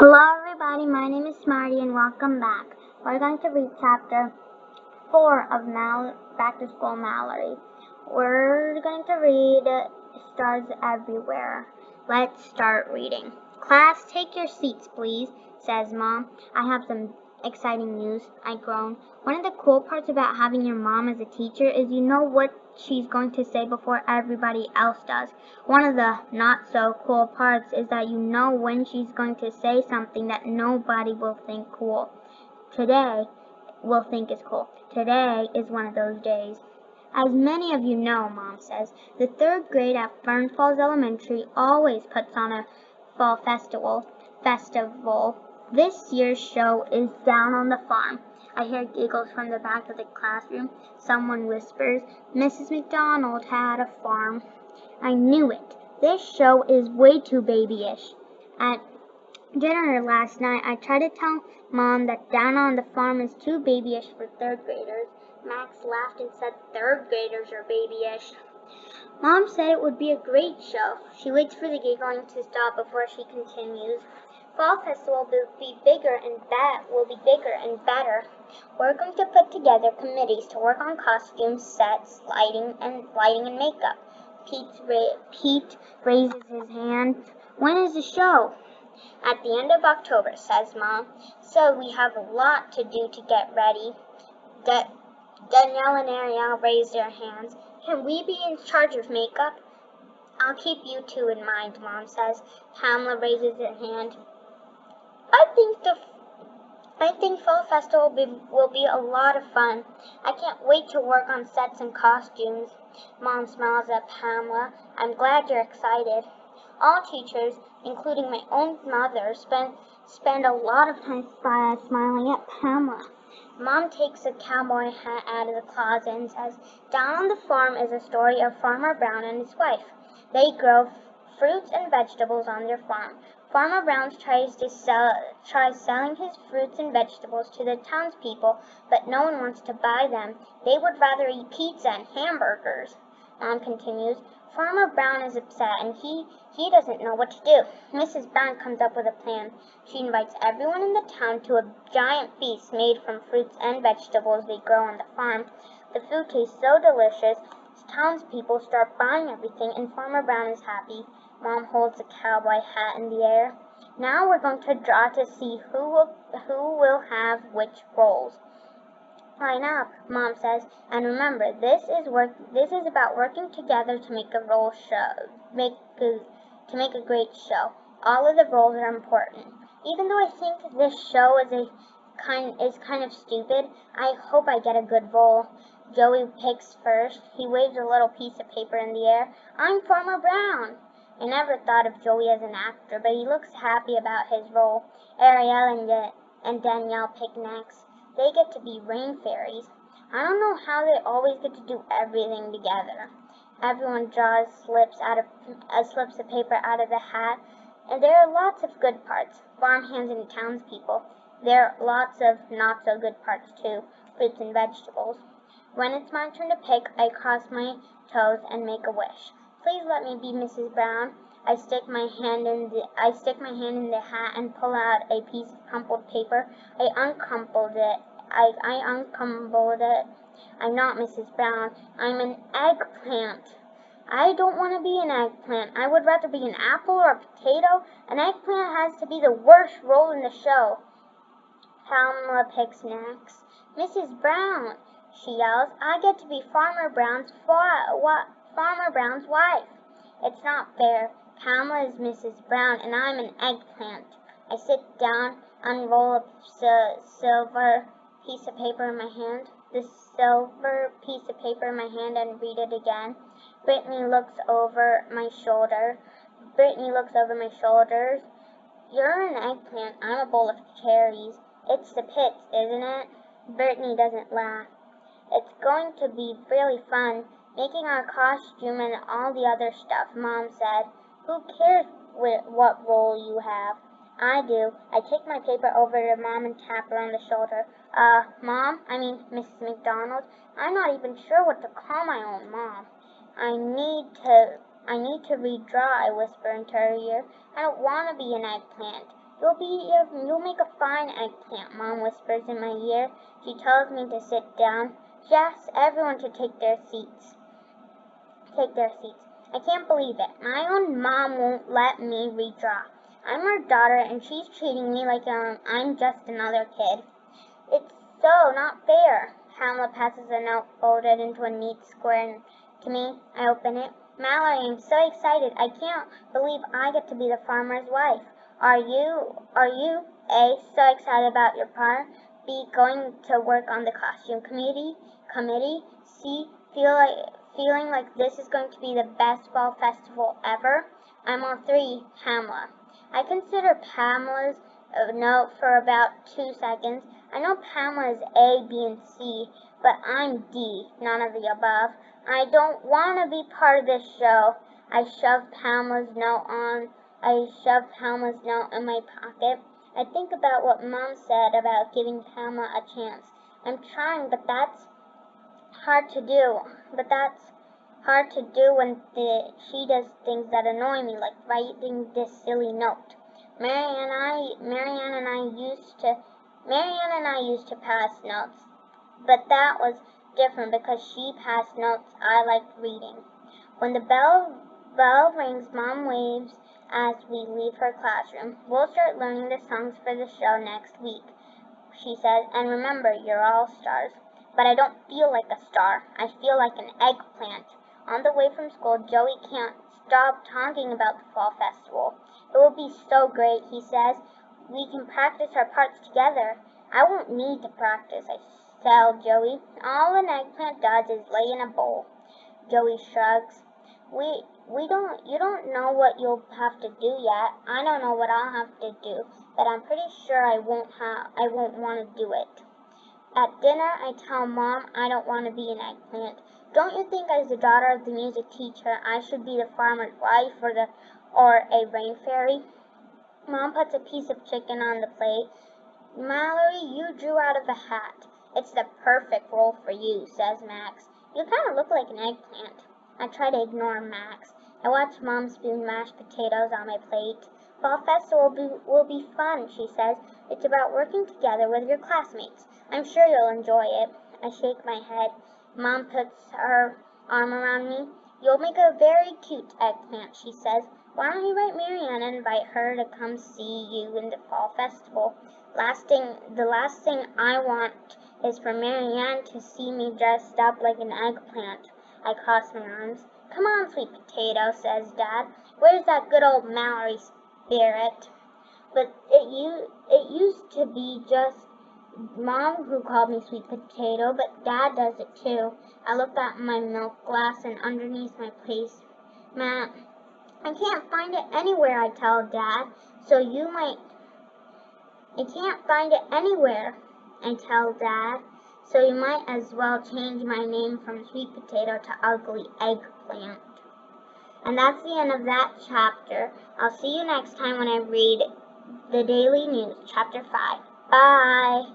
Hello everybody, my name is Smarty and welcome back. We're going to read chapter 4 of Back to School Mallory. We're going to read Stars Everywhere. Let's start reading. Class, take your seats please, says Mom. I have some exciting news, I groan. One of the cool parts about having your mom as a teacher is you know what she's going to say before everybody else does. One of the not so cool parts is that you know when she's going to say something that nobody will think cool. Today will think is cool. Today is one of those days. As many of you know, Mom says, the third grade at Fern Falls Elementary always puts on a fall festival. This year's show is Down on the Farm. I hear giggles from the back of the classroom. Someone whispers, Mrs. McDonald had a farm. I knew it. This show is way too babyish. At dinner last night, I tried to tell Mom that Down on the Farm is too babyish for third graders. Max laughed and said third graders are babyish. Mom said it would be a great show. She waits for the giggling to stop before she continues. Fall Festival will be bigger and better. We're going to put together committees to work on costumes, sets, lighting and makeup. Pete raises his hand. When is the show? At the end of October, says Mom. So we have a lot to do to get ready. Danielle and Ariel raise their hands. Can we be in charge of makeup? I'll keep you two in mind, Mom says. Pamela raises her hand. I think Fall Festival will be a lot of fun. I can't wait to work on sets and costumes. Mom smiles at Pamela. I'm glad you're excited. All teachers, including my own mother, spend a lot of time smiling at Pamela. Mom takes a cowboy hat out of the closet and says, Down on the Farm is a story of Farmer Brown and his wife. They grow fruits and vegetables on their farm. Farmer Brown tries selling his fruits and vegetables to the townspeople, but no one wants to buy them. They would rather eat pizza and hamburgers. Mom continues, Farmer Brown is upset and he doesn't know what to do. Mrs. Brown comes up with a plan. She invites everyone in the town to a giant feast made from fruits and vegetables they grow on the farm. The food tastes so delicious, townspeople start buying everything and Farmer Brown is happy. Mom holds the cowboy hat in the air. Now we're going to draw to see who will have which roles. Line up, Mom says, and remember, this is about working together to make a great show. All of the roles are important. Even though I think this show is kind of stupid, I hope I get a good role. Joey picks first. He waves a little piece of paper in the air. I'm Farmer Brown. I never thought of Joey as an actor, but he looks happy about his role. Ariel and Danielle pick next. They get to be rain fairies. I don't know how they always get to do everything together. Everyone draws slips of paper out of the hat, and there are lots of good parts. Farmhands and townspeople. There are lots of not so good parts too. Fruits and vegetables. When it's my turn to pick, I cross my toes and make a wish. Please let me be Mrs. Brown. I stick my hand in the hat and pull out a piece of crumpled paper. I uncrumpled it. I'm not Mrs. Brown. I'm an eggplant. I don't want to be an eggplant. I would rather be an apple or a potato. An eggplant has to be the worst role in the show. Pamela picks next. Mrs. Brown, she yells, I get to be Farmer Brown's wife. It's not fair. Pamela is Mrs. Brown and I'm an eggplant. I sit down, unroll a silver piece of paper in my hand. And read it again. Brittany looks over my shoulders. You're an eggplant. I'm a bowl of cherries. It's the pits, isn't it? Brittany doesn't laugh. It's going to be really fun, making our costume and all the other stuff, Mom said. Who cares what role you have? I do. I take my paper over to Mom and tap her on the shoulder. Mrs. McDonald, I'm not even sure what to call my own mom. I need to redraw, I whisper into her ear. I don't want to be an eggplant. You'll make a fine eggplant, Mom whispers in my ear. She tells me to sit down. She asks everyone to take their seats. I can't believe it. My own mom won't let me redraw. I'm her daughter, and she's treating me like I'm just another kid. It's so not fair. Pamela passes a note folded into a neat square to me. I open it. Mallory, I'm so excited. I can't believe I get to be the farmer's wife. Are you? A, so excited about your part. B, going to work on the costume committee. C, feeling like this is going to be the best fall festival ever. I'm all three, Pamela. I consider Pamela's note for about 2 seconds. I know Pamela is A, B, and C, but I'm D, none of the above. I don't want to be part of this show. I shoved Pamela's note in my pocket. I think about what Mom said about giving Pamela a chance. I'm trying, but that's hard to do. When she does things that annoy me, like writing this silly note. Marianne and I used to pass notes, but that was different because she passed notes I liked reading. When the bell rings, Mom waves as we leave her classroom. We'll start learning the songs for the show next week, she says, and remember, you're all stars. But I don't feel like a star. I feel like an eggplant. On the way from school, Joey can't stop talking about the fall festival. It will be so great, he says. We can practice our parts together. I won't need to practice, I tell Joey. All an eggplant does is lay in a bowl. Joey shrugs. You don't know what you'll have to do yet. I don't know what I'll have to do, but I'm pretty sure I won't want to do it. At dinner, I tell Mom I don't want to be an eggplant. Don't you think as the daughter of the music teacher, I should be the farmer's wife or a rain fairy? Mom puts a piece of chicken on the plate. Mallory, you drew out of a hat. It's the perfect role for you, says Max. You kind of look like an eggplant. I try to ignore Max. I watch Mom spoon mashed potatoes on my plate. Fall festival will be fun, she says. It's about working together with your classmates. I'm sure you'll enjoy it. I shake my head. Mom puts her arm around me. You'll make a very cute eggplant, she says. Why don't you write Marianne and invite her to come see you in the fall festival? The last thing I want is for Marianne to see me dressed up like an eggplant. I cross my arms. Come on, sweet potato, says Dad. Where's that good old Mallory spirit? But it used to be just Mom who called me sweet potato, but Dad does it too. I look at my milk glass and underneath my place. Matt, I can't find it anywhere, I tell Dad. I can't find it anywhere, I tell Dad. So you might as well change my name from sweet potato to ugly eggplant. And that's the end of that chapter. I'll see you next time when I read the Daily News, Chapter 5. Bye!